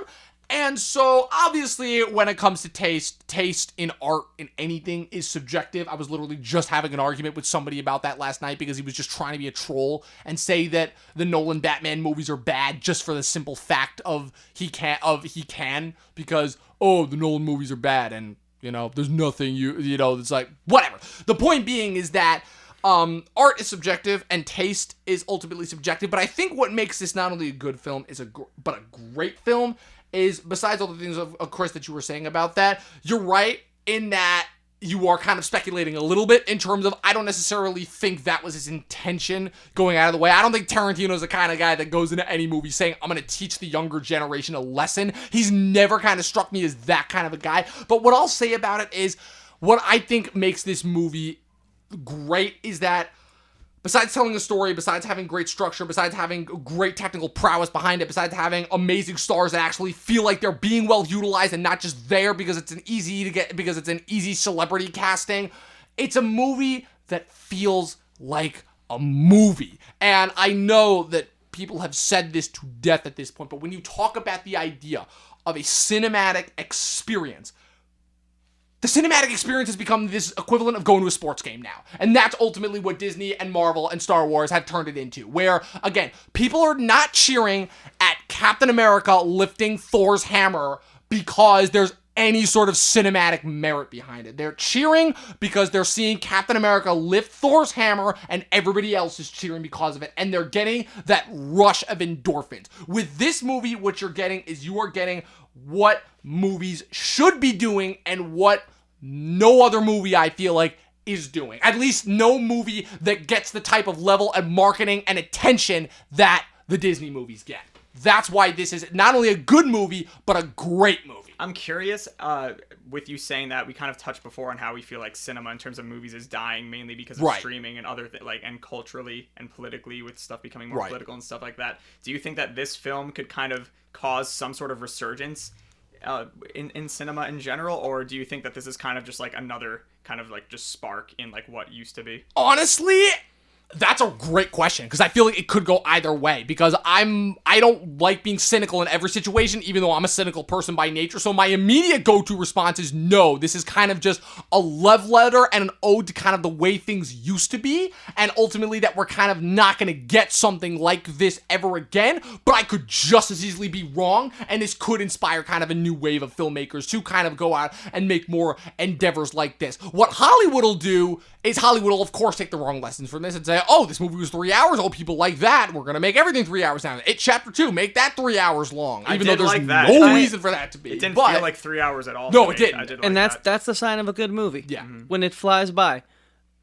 And so, obviously, when it comes to taste in art, in anything, is subjective. I was literally just having an argument with somebody about that last night because he was just trying to be a troll and say that the Nolan Batman movies are bad just for the simple fact of he can because, oh, the Nolan movies are bad, and, you know, there's nothing it's like, whatever. The point being is that art is subjective and taste is ultimately subjective, but I think what makes this not only a good film but a great film is, besides all the things of Chris that you were saying about that, you're right in that you are kind of speculating a little bit in terms of, I don't necessarily think that was his intention going out of the way. I don't think Tarantino's the kind of guy that goes into any movie saying, I'm going to teach the younger generation a lesson. He's never kind of struck me as that kind of a guy. But what I'll say about it is, what I think makes this movie great is that, besides telling a story, besides having great structure, besides having great technical prowess behind it, besides having amazing stars that actually feel like they're being well utilized and not just there because it's an easy celebrity casting, it's a movie that feels like a movie. And I know that people have said this to death at this point, but when you talk about the idea of a cinematic experience, the cinematic experience has become this equivalent of going to a sports game now. And that's ultimately what Disney and Marvel and Star Wars have turned it into. Where, again, people are not cheering at Captain America lifting Thor's hammer because there's any sort of cinematic merit behind it. They're cheering because they're seeing Captain America lift Thor's hammer and everybody else is cheering because of it. And they're getting that rush of endorphins. With this movie, what you're getting is you are getting what movies should be doing and what no other movie, I feel like, is doing. At least no movie that gets the type of level of marketing and attention that the Disney movies get. That's why this is not only a good movie, but a great movie. I'm curious, with you saying that, we kind of touched before on how we feel like cinema in terms of movies is dying mainly because of streaming and other and culturally and politically, with stuff becoming more political and stuff like that. Do you think that this film could kind of cause some sort of resurgence in cinema in general, or do you think that this is kind of just like another kind of like just spark in like what used to be? Honestly, that's a great question, because I feel like it could go either way, because I don't like being cynical in every situation, even though I'm a cynical person by nature. So my immediate go-to response is no, this is kind of just a love letter and an ode to kind of the way things used to be, and ultimately that we're kind of not going to get something like this ever again. But I could just as easily be wrong, and this could inspire kind of a new wave of filmmakers to kind of go out and make more endeavors like this. What Hollywood will do is Hollywood will, of course, take the wrong lessons from this and say, oh, this movie was 3 hours. Oh, people like that. We're going to make everything 3 hours now. It Chapter 2, make that 3 hours long. Even though there's no reason for that to be. It didn't feel like 3 hours at all. No, it didn't. And that's the sign of a good movie. Yeah. When it flies by.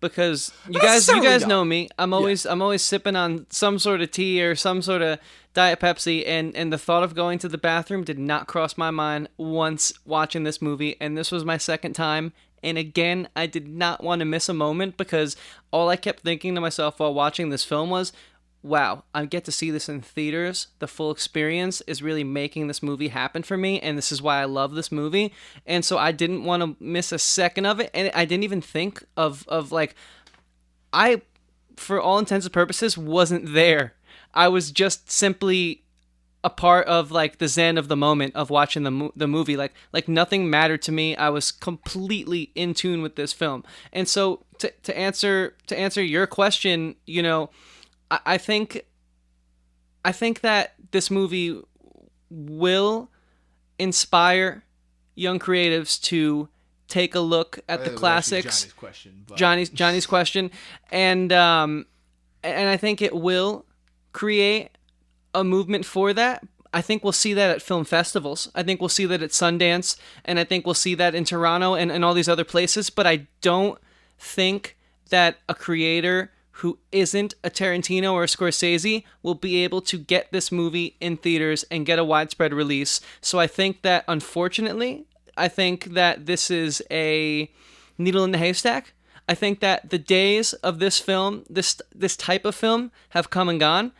Because you guys know me. I'm always sipping on some sort of tea or some sort of Diet Pepsi, and the thought of going to the bathroom did not cross my mind once watching this movie, and this was my second time. And again, I did not want to miss a moment, because all I kept thinking to myself while watching this film was, wow, I get to see this in theaters. The full experience is really making this movie happen for me, and this is why I love this movie. And so I didn't want to miss a second of it, and I didn't even think of like, I, for all intents and purposes, wasn't there. I was just simply a part of like the zen of the moment of watching the movie. Like nothing mattered to me. I was completely in tune with this film. And so to answer your question, you know, I think that this movie will inspire young creatives to take a look at the classics. Johnny's question. But... Johnny's question, and I think it will create a movement for that. I think we'll see that at film festivals. I think we'll see that at Sundance, and I think we'll see that in Toronto and all these other places. But I don't think that a creator who isn't a Tarantino or a Scorsese will be able to get this movie in theaters and get a widespread release. So I think that, unfortunately, I think that this is a needle in the haystack. I think that the days of this film, this type of film, have come and gone,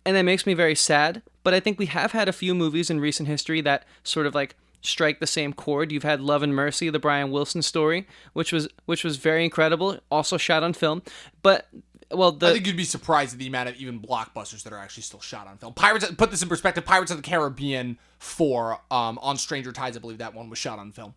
and that makes me very sad. But I think we have had a few movies in recent history that sort of like strike the same chord. You've had Love and Mercy, the Brian Wilson story, which was very incredible, also shot on film. But I think you'd be surprised at the amount of even blockbusters that are actually still shot on film. Put this in perspective, Pirates of the Caribbean 4 on Stranger Tides, I believe that one was shot on film.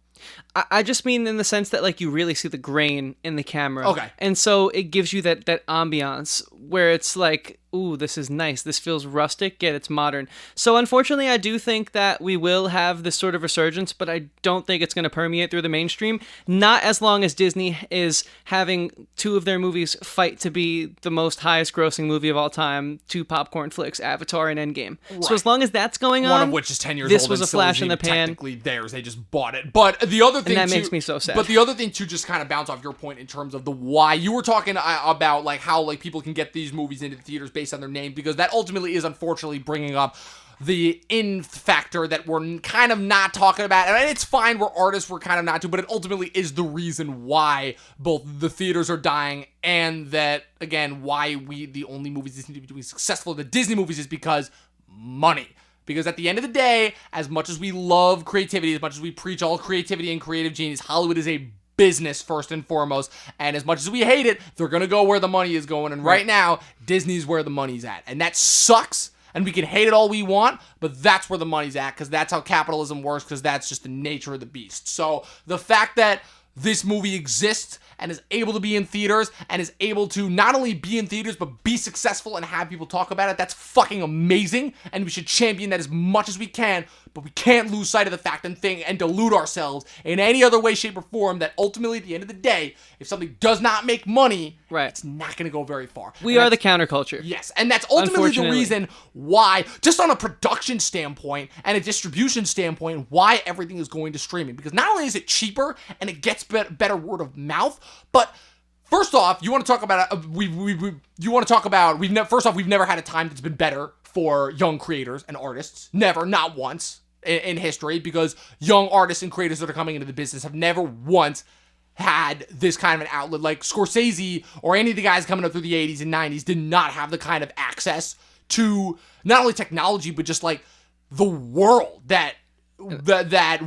I just mean in the sense that like you really see the grain in the camera. Okay. And so it gives you that ambiance where it's like, ooh, this is nice. This feels rustic, yet it's modern. So unfortunately, I do think that we will have this sort of resurgence, but I don't think it's going to permeate through the mainstream. Not as long as Disney is having two of their movies fight to be the most highest grossing movie of all time, two popcorn flicks, Avatar and Endgame. Right. So as long as that's going on, one of which is 10 years this old, was a flash in the pan. Technically theirs, they just bought it. But the other thing, and that makes me so sad. But the other thing too, just kind of bounce off your point in terms of the why you were talking about, like how like people can get these movies into the theaters based on their name, because that ultimately is unfortunately bringing up the in factor that we're kind of not talking about. And it's fine, we're artists, we're kind of not to, but it ultimately is the reason why both the theaters are dying and that, again, why the only movies that seem to be doing successful in the Disney movies is because money. Because at the end of the day, as much as we love creativity, as much as we preach all creativity and creative genius, Hollywood is a business first and foremost, and as much as we hate it, they're gonna go where the money is going, and right now Disney's where the money's at, and that sucks. And we can hate it all we want, but that's where the money's at, because that's how capitalism works, because that's just the nature of the beast. So the fact that this movie exists and is able to be in theaters and is able to not only be in theaters but be successful and have people talk about it, that's fucking amazing, and we should champion that as much as we can. But we can't lose sight of the fact and delude ourselves in any other way, shape, or form that ultimately, at the end of the day, if something does not make money, it's not going to go very far. We are the counterculture. Yes, and that's ultimately the reason why, just on a production standpoint and a distribution standpoint, why everything is going to streaming. Because not only is it cheaper and it gets better word of mouth, but first off, you want to talk about we've never had a time that's been better for young creators and artists. Never, not once in history, because young artists and creators that are coming into the business have never once had this kind of an outlet. Like Scorsese or any of the guys coming up through the 80s and 90s did not have the kind of access to not only technology, but just like the world that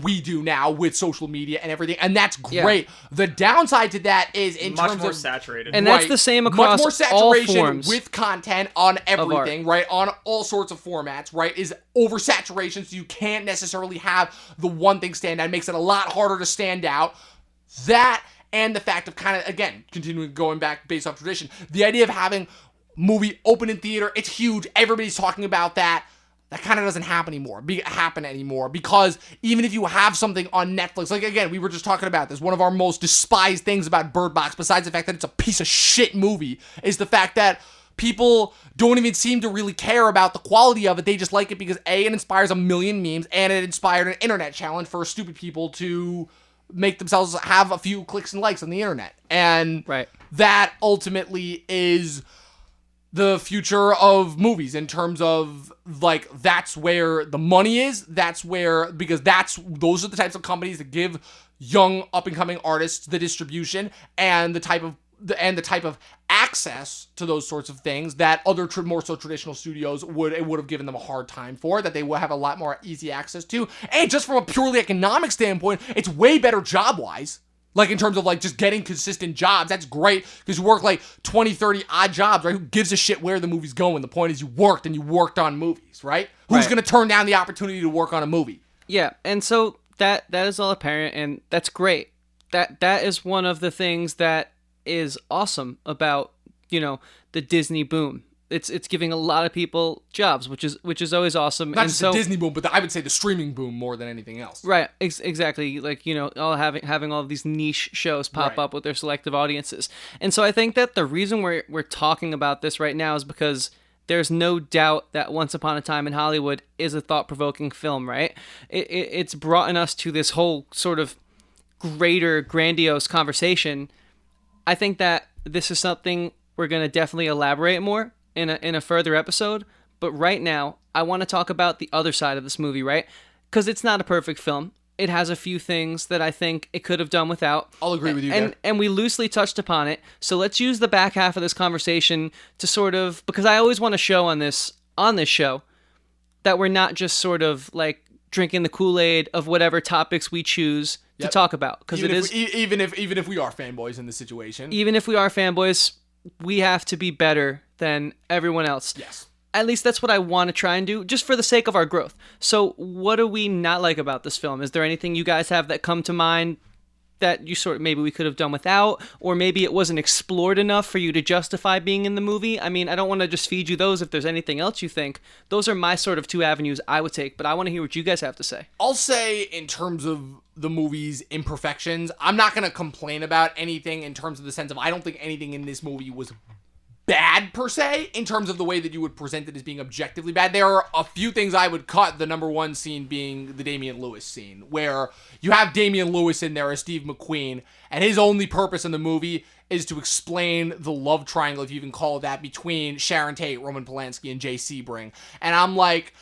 we do now with social media and everything, and that's great. Yeah. The downside to that is in much terms more of saturated, and that's the same across much more saturation all forms with content on everything, right? On all sorts of formats, right? Is oversaturation, so you can't necessarily have the one thing stand out. It makes it a lot harder to stand out. That and the fact of kind of, again, continuing going back based off tradition, the idea of having movie open in theater, it's huge. Everybody's talking about that. That kind of doesn't happen anymore because even if you have something on Netflix, like again, we were just talking about this, one of our most despised things about Bird Box, besides the fact that it's a piece of shit movie, is the fact that people don't even seem to really care about the quality of it. They just like it because A, it inspires a million memes, and it inspired an internet challenge for stupid people to make themselves have a few clicks and likes on the internet. And that ultimately is the future of movies in terms of like that's where the money is, because those are the types of companies that give young up and coming artists the distribution and the type of access to those sorts of things that other more so traditional studios would have given them a hard time for, that they would have a lot more easy access to. And just from a purely economic standpoint, it's way better job wise. Like, in terms of, like, just getting consistent jobs, that's great, because you work, like, 20, 30 odd jobs, right? Who gives a shit where the movie's going? The point is you worked on movies, right? Who's going to turn down the opportunity to work on a movie? Yeah, and so that is all apparent, and that's great. That is one of the things that is awesome about, the Disney boom, It's giving a lot of people jobs, which is always awesome. Not and just so, the Disney boom, but I would say the streaming boom more than anything else. Right, exactly. Like, all having all of these niche shows pop Right. up with their selective audiences. And so I think that the reason we're talking about this right now is because there's no doubt that Once Upon a Time in Hollywood is a thought-provoking film, right? It's brought us to this whole sort of greater, grandiose conversation. I think that this is something we're going to definitely elaborate more in a further episode. But right now, I want to talk about the other side of this movie, right? Because it's not a perfect film. It has a few things that I think it could have done without. I'll agree with you there. And we loosely touched upon it. So let's use the back half of this conversation to sort of, because I always want to show on this show that we're not just sort of like drinking the Kool-Aid of whatever topics we choose to talk about. Because even if we are fanboys in this situation. Even if we are fanboys, we have to be better than everyone else. Yes. At least that's what I want to try and do, just for the sake of our growth. So what do we not like about this film? Is there anything you guys have that come to mind that you sort of maybe we could have done without, or maybe it wasn't explored enough for you to justify being in the movie? I mean, I don't want to just feed you those if there's anything else you think. Those are my sort of two avenues I would take, but I want to hear what you guys have to say. I'll say in terms of the movie's imperfections, I'm not going to complain about anything in terms of the sense of I don't think anything in this movie was bad per se in terms of the way that you would present it as being objectively bad. There are a few things I would cut, the number one scene being the Damian Lewis scene, where you have Damian Lewis in there as Steve McQueen, and his only purpose in the movie is to explain the love triangle, if you even call it that, between Sharon Tate, Roman Polanski, and Jay Sebring. And I'm like,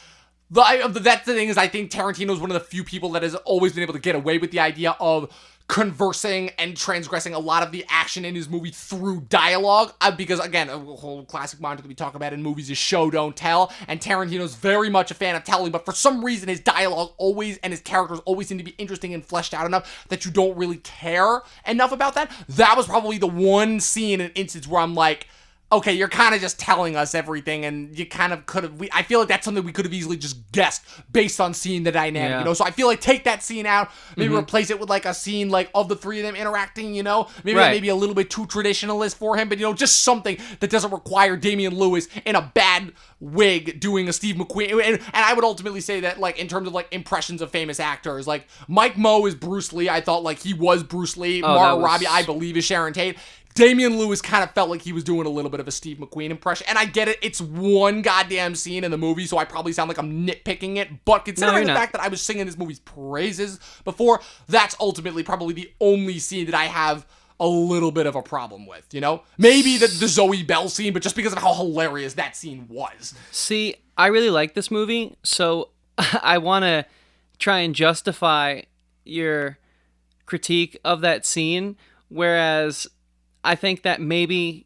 that's the thing, is I think Tarantino's one of the few people that has always been able to get away with the idea of conversing and transgressing a lot of the action in his movie through dialogue, because again, a whole classic mantra that we talk about in movies is show don't tell, and Tarantino's very much a fan of telling, but for some reason his dialogue always and his characters always seem to be interesting and fleshed out enough that you don't really care enough about that. That was probably the one scene and instance where I'm like, okay, you're kind of just telling us everything, and you kind of could have. I feel like that's something we could have easily just guessed based on seeing the dynamic, Yeah. So I feel like take that scene out, maybe replace it with like a scene like of the three of them interacting, maybe Right. maybe a little bit too traditionalist for him, but just something that doesn't require Damian Lewis in a bad wig doing a Steve McQueen. And I would ultimately say that, like, in terms of like impressions of famous actors, like Mike Moe is Bruce Lee. I thought like he was Bruce Lee. Margot Robbie, I believe, is Sharon Tate. Damian Lewis kind of felt like he was doing a little bit of a Steve McQueen impression. And I get it, it's one goddamn scene in the movie, so I probably sound like I'm nitpicking it. But considering the fact that I was singing this movie's praises before, that's ultimately probably the only scene that I have a little bit of a problem with, Maybe the Zoe Bell scene, but just because of how hilarious that scene was. See, I really like this movie, so I want to try and justify your critique of that scene, whereas I think that maybe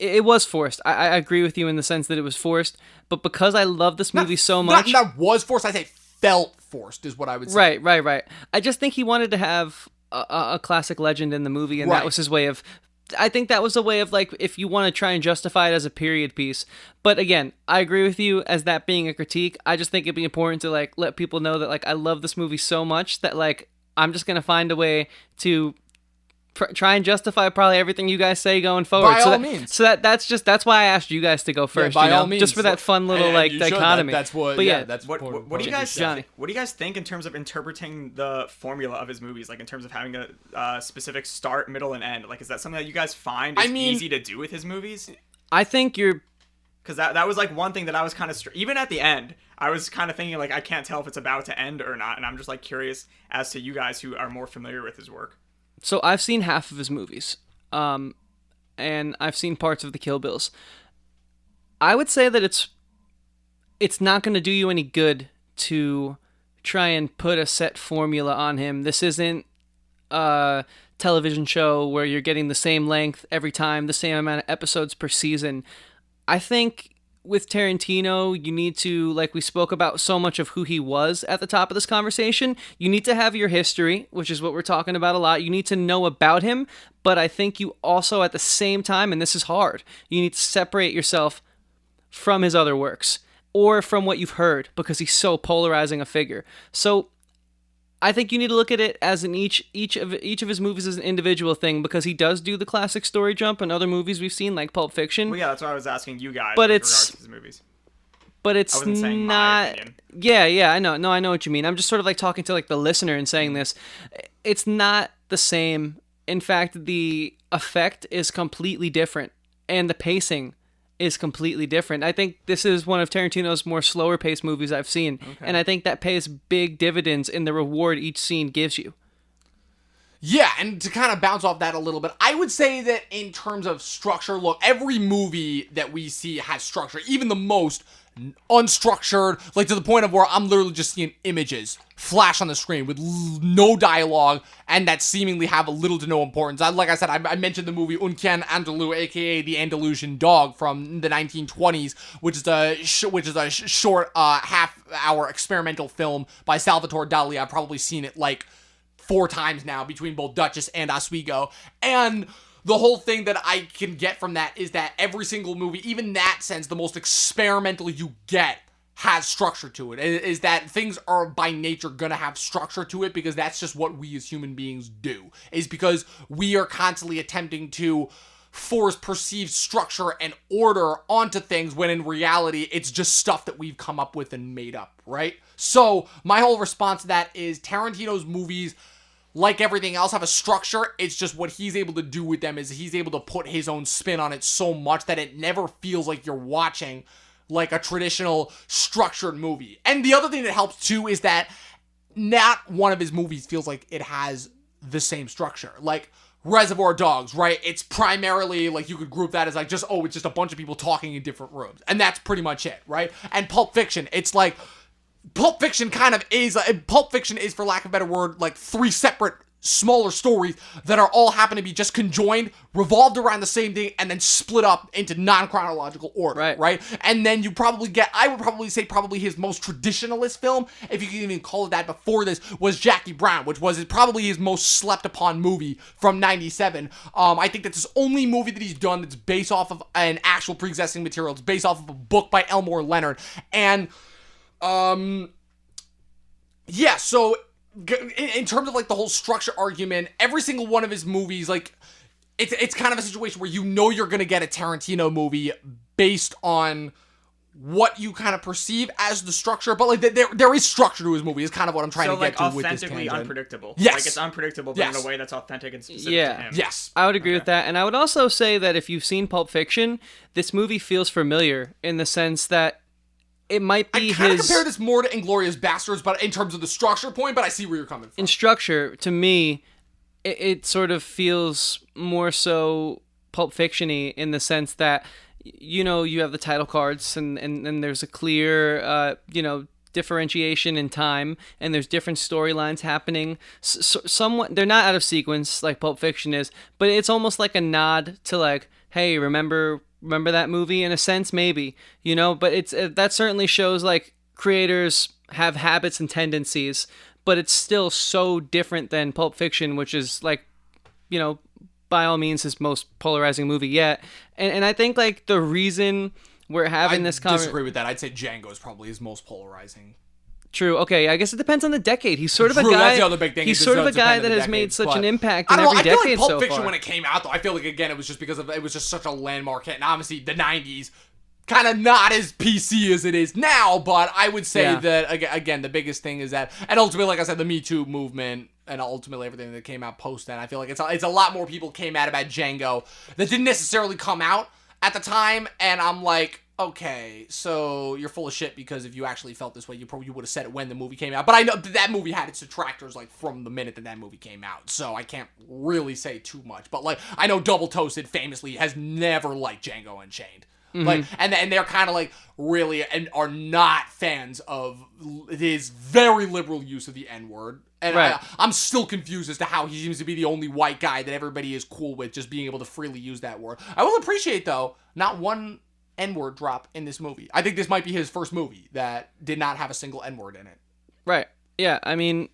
it was forced. I agree with you in the sense that it was forced, but because I love this movie so much... Not was forced, I say felt forced is what I would say. Right. I just think he wanted to have a classic legend in the movie, and that was his way of... I think that was a way of, like, if you want to try and justify it as a period piece. But again, I agree with you as that being a critique. I just think it'd be important to, like, let people know that, like, I love this movie so much that, like, I'm just going to find a way to try and justify probably everything you guys say going forward. By all means. So that's why I asked you guys to go first. By all means. Just for that fun little dichotomy. That's what. But yeah, that's what do you guys Johnny? What do you guys think in terms of interpreting the formula of his movies? Like in terms of having a specific start, middle, and end. Like, is that something that you guys find is easy to do with his movies? I think you're. Because that was like one thing that I was kind of even at the end, I was kind of thinking like I can't tell if it's about to end or not, and I'm just like curious as to you guys who are more familiar with his work. So I've seen half of his movies, and I've seen parts of the Kill Bills. I would say that it's not going to do you any good to try and put a set formula on him. This isn't a television show where you're getting the same length every time, the same amount of episodes per season. I think with Tarantino, you need to, like we spoke about so much of who he was at the top of this conversation, you need to have your history, which is what we're talking about a lot. You need to know about him, but I think you also at the same time, and this is hard, you need to separate yourself from his other works or from what you've heard because he's so polarizing a figure. So I think you need to look at it as each of his movies as an individual thing, because he does do the classic story jump in other movies we've seen, like Pulp Fiction. Well, yeah, that's why I was asking you guys But with it's- regards to his movies. But it's I wasn't saying my not. opinion. Yeah, I know. No, I know what you mean. I'm just sort of like talking to like the listener and saying this. It's not the same. In fact, the effect is completely different, and the pacing is completely different. I think this is one of Tarantino's more slower paced movies I've seen, and I think that pays big dividends in the reward each scene gives you. Yeah, and to kind of bounce off that a little bit, I would say that in terms of structure, look, every movie that we see has structure, even the most unstructured, like to the point of where I'm literally just seeing images flash on the screen with no dialogue and that seemingly have a little to no importance. Like I said, I mentioned the movie Un Chien Andalou, aka The Andalusian Dog from the 1920s, which is a short half-hour experimental film by Salvatore Dali. I've probably seen it like 4 times now between both Duchess and Oswego, and the whole thing that I can get from that is that every single movie, even that sense, the most experimental you get, has structure to it. Is that things are by nature gonna have structure to it because that's just what we as human beings do. Is because we are constantly attempting to force perceived structure and order onto things when in reality it's just stuff that we've come up with and made up, right? So my whole response to that is Tarantino's movies, like everything else, have a structure. It's just what he's able to do with them is he's able to put his own spin on it so much that it never feels like you're watching like a traditional structured movie. And the other thing that helps too is that not one of his movies feels like it has the same structure. Like Reservoir Dogs, right? It's primarily like you could group that as like just, it's just a bunch of people talking in different rooms. And that's pretty much it, right? And Pulp Fiction, it's like Pulp Fiction is, for lack of a better word, like 3 separate smaller stories that are all happen to be just conjoined, revolved around the same thing, and then split up into non-chronological order, right? And then you probably get, I would probably say probably his most traditionalist film, if you can even call it that before this, was Jackie Brown, which was probably his most slept-upon movie from 97. I think that's his only movie that he's done that's based off of an actual pre-existing material. It's based off of a book by Elmore Leonard. And yeah, so in terms of like the whole structure argument, every single one of his movies, like it's kind of a situation where you know you're gonna get a Tarantino movie based on what you kind of perceive as the structure, but like there is structure to his movie is kind of what I'm trying to get to with this tangent. So like authentically unpredictable. Yes. Like it's unpredictable, but in a way that's authentic and specific to him. Yes. I would agree with that. And I would also say that if you've seen Pulp Fiction, this movie feels familiar in the sense that it might be I kind of compare this more to Inglourious Basterds, but in terms of the structure point, but I see where you're coming from. In structure, to me, it sort of feels more so Pulp Fiction-y in the sense that, you know, you have the title cards and there's a clear, differentiation in time, and there's different storylines happening. Somewhat, they're not out of sequence like Pulp Fiction is, but it's almost like a nod to like, hey, remember that movie in a sense, maybe, but it's that certainly shows like creators have habits and tendencies, but it's still so different than Pulp Fiction, which is like, by all means his most polarizing movie yet. And I think like the reason we're having this conversation, I disagree with that. I'd say Django is probably his most polarizing. True. Okay. I guess it depends on the decade. He's sort of a guy. That's the other big thing. He's sort of a guy that has made such an impact in every decade so far. I feel like Pulp Fiction when it came out, though, I feel like again it was just because it was just such a landmark hit, and obviously the '90s, kind of not as PC as it is now. But I would say that again, the biggest thing is that, and ultimately, like I said, the Me Too movement, and ultimately everything that came out post that, I feel like it's a lot more people came out about Django that didn't necessarily come out at the time, and I'm like, okay, so you're full of shit because if you actually felt this way, you would have said it when the movie came out. But I know that movie had its detractors like from the minute that movie came out, so I can't really say too much. But like I know Double Toasted famously has never liked Django Unchained. Mm-hmm. Like and they're kind of like really and are not fans of his very liberal use of the N-word. And right. I'm still confused as to how he seems to be the only white guy that everybody is cool with just being able to freely use that word. I will appreciate though, not one N-word drop in this movie. I think this might be his first movie that did not have a single N-word in it. Right. Yeah, I mean,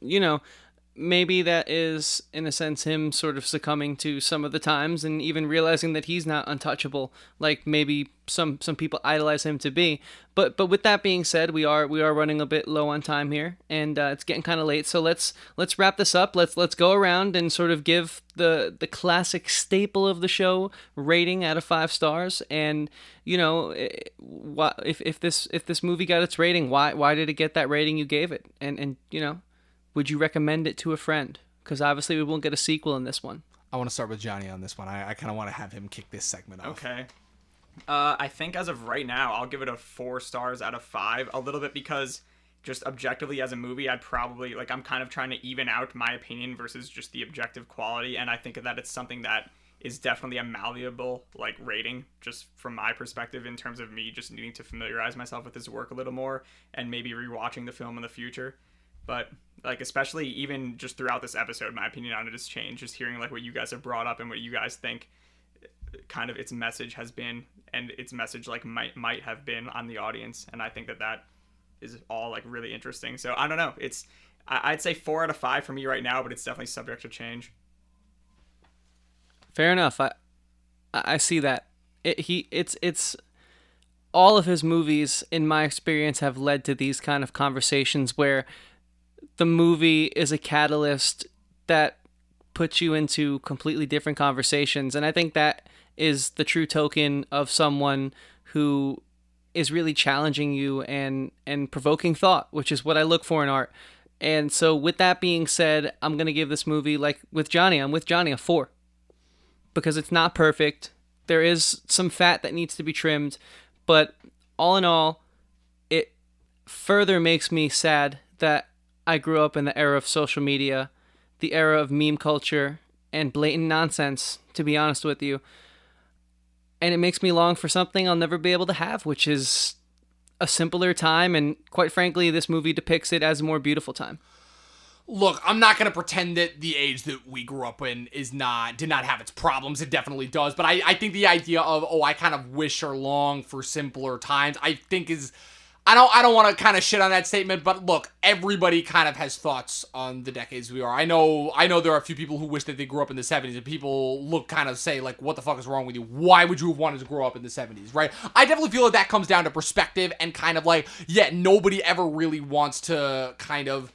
maybe that is, in a sense, him sort of succumbing to some of the times and even realizing that he's not untouchable, like maybe some people idolize him to be. But with that being said, we are running a bit low on time here, and it's getting kind of late. So let's wrap this up. Let's go around and sort of give the classic staple of the show rating out of 5 stars. And you know, if this movie got its rating, why did it get that rating you gave it? And you know, would you recommend it to a friend? Because obviously we won't get a sequel in this one. I want to start with Johnny on this one. I kind of want to have him kick this segment off. Okay. I think as of right now, I'll give it a 4 stars out of 5. A little bit because just objectively as a movie, I'd probably, like, I'm kind of trying to even out my opinion versus just the objective quality. And I think that it's something that is definitely a malleable, like, rating, just from my perspective, in terms of me just needing to familiarize myself with his work a little more and maybe rewatching the film in the future. But like, especially even just throughout this episode, my opinion on it has changed. Just hearing like what you guys have brought up and what you guys think kind of its message has been, and its message like might have been on the audience. And I think that is all like really interesting. So I don't know. I'd say 4 out of 5 for me right now, but it's definitely subject to change. Fair enough. I see that. It's all of his movies, in my experience, have led to these kind of conversations where the movie is a catalyst that puts you into completely different conversations. And I think that is the true token of someone who is really challenging you and provoking thought, which is what I look for in art. And so with that being said, I'm going to give this movie, like with Johnny, a 4. Because it's not perfect. There is some fat that needs to be trimmed. But all in all, it further makes me sad that I grew up in the era of social media, the era of meme culture, and blatant nonsense, to be honest with you. And it makes me long for something I'll never be able to have, which is a simpler time, and quite frankly, this movie depicts it as a more beautiful time. Look, I'm not going to pretend that the age that we grew up in did not have its problems. It definitely does. But I think the idea of, I kind of wish or long for simpler times, I think is... I don't want to kind of shit on that statement, but look, everybody kind of has thoughts on the decades we are. I know there are a few people who wish that they grew up in the 70s, and people kind of say, like, what the fuck is wrong with you? Why would you have wanted to grow up in the 70s, right? I definitely feel that comes down to perspective and kind of like, nobody ever really wants to kind of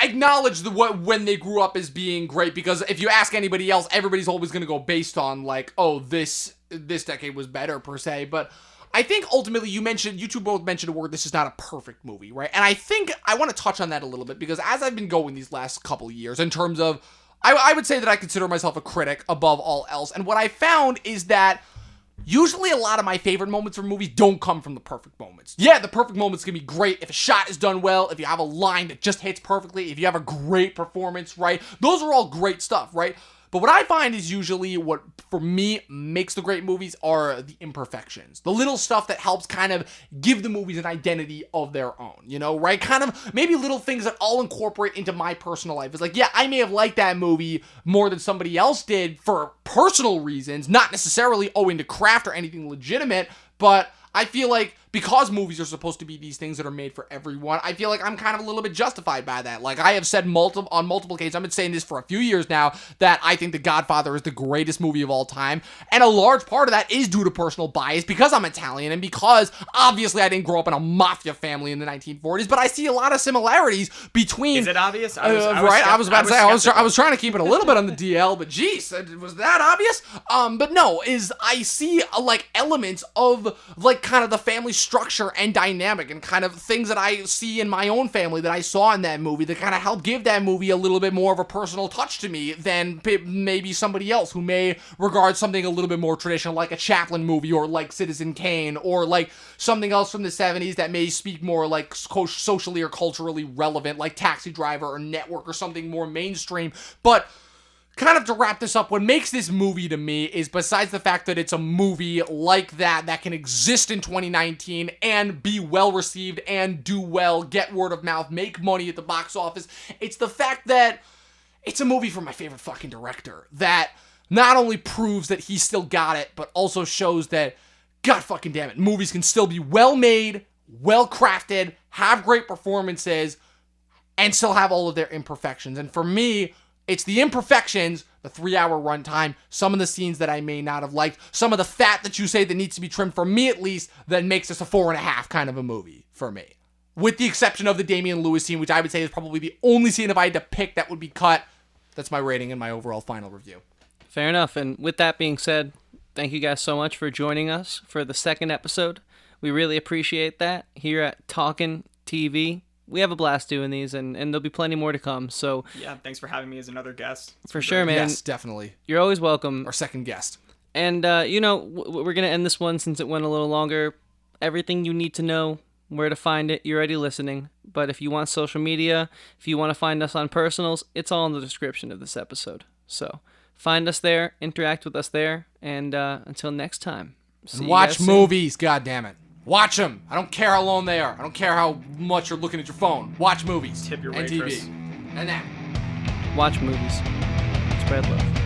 acknowledge when they grew up as being great, because if you ask anybody else, everybody's always going to go based on, like, this decade was better, per se, but... I think ultimately you two both mentioned a word, this is not a perfect movie, right? And I think I want to touch on that a little bit, because as I've been going these last couple of years in terms of, I would say that I consider myself a critic above all else. And what I found is that usually a lot of my favorite moments from movies don't come from the perfect moments. Yeah, the perfect moments can be great if a shot is done well, if you have a line that just hits perfectly, if you have a great performance, right? Those are all great stuff, right? But what I find is usually what, for me, makes the great movies are the imperfections. The little stuff that helps kind of give the movies an identity of their own, right? Kind of maybe little things that I'll incorporate into my personal life. It's like, I may have liked that movie more than somebody else did for personal reasons, not necessarily owing to craft or anything legitimate, but I feel like because movies are supposed to be these things that are made for everyone, I feel like I'm kind of a little bit justified by that. Like, I have said on multiple occasions, I've been saying this for a few years now, that I think The Godfather is the greatest movie of all time. And a large part of that is due to personal bias, because I'm Italian, and because, obviously, I didn't grow up in a mafia family in the 1940s, but I see a lot of similarities between... Is it obvious? I was about to say, I was trying to keep it a little bit on the DL, but geez, was that obvious? But no, I see, like, elements of, like, kind of the family structure and dynamic and kind of things that I see in my own family that I saw in that movie that kind of help give that movie a little bit more of a personal touch to me than maybe somebody else who may regard something a little bit more traditional, like a Chaplin movie or like Citizen Kane or like something else from the 70s that may speak more like socially or culturally relevant, like Taxi Driver or Network or something more mainstream. But kind of to wrap this up, what makes this movie to me is, besides the fact that it's a movie like that can exist in 2019 and be well received and do well, get word of mouth, make money at the box office, it's the fact that it's a movie from my favorite fucking director that not only proves that he still got it, but also shows that, god fucking damn it, movies can still be well made, well crafted, have great performances, and still have all of their imperfections. And for me, it's the imperfections, the 3-hour runtime, some of the scenes that I may not have liked, some of the fat that you say that needs to be trimmed, for me at least, that makes this a 4.5 kind of a movie for me. With the exception of the Damian Lewis scene, which I would say is probably the only scene if I had to pick that would be cut. That's my rating and my overall final review. Fair enough. And with that being said, thank you guys so much for joining us for the second episode. We really appreciate that here at Talkin TV. We have a blast doing these, and there'll be plenty more to come. So yeah, thanks for having me as another guest. For sure, man. Yes, definitely. You're always welcome. Our second guest. And, we're going to end this one since it went a little longer. Everything you need to know, where to find it, you're already listening. But if you want social media, if you want to find us on personals, it's all in the description of this episode. So find us there, interact with us there, and until next time. And watch movies, goddammit. Watch them. I don't care how long they are. I don't care how much you're looking at your phone. Watch movies. Tip your and waitress. TV. And that. Watch movies. Spread love.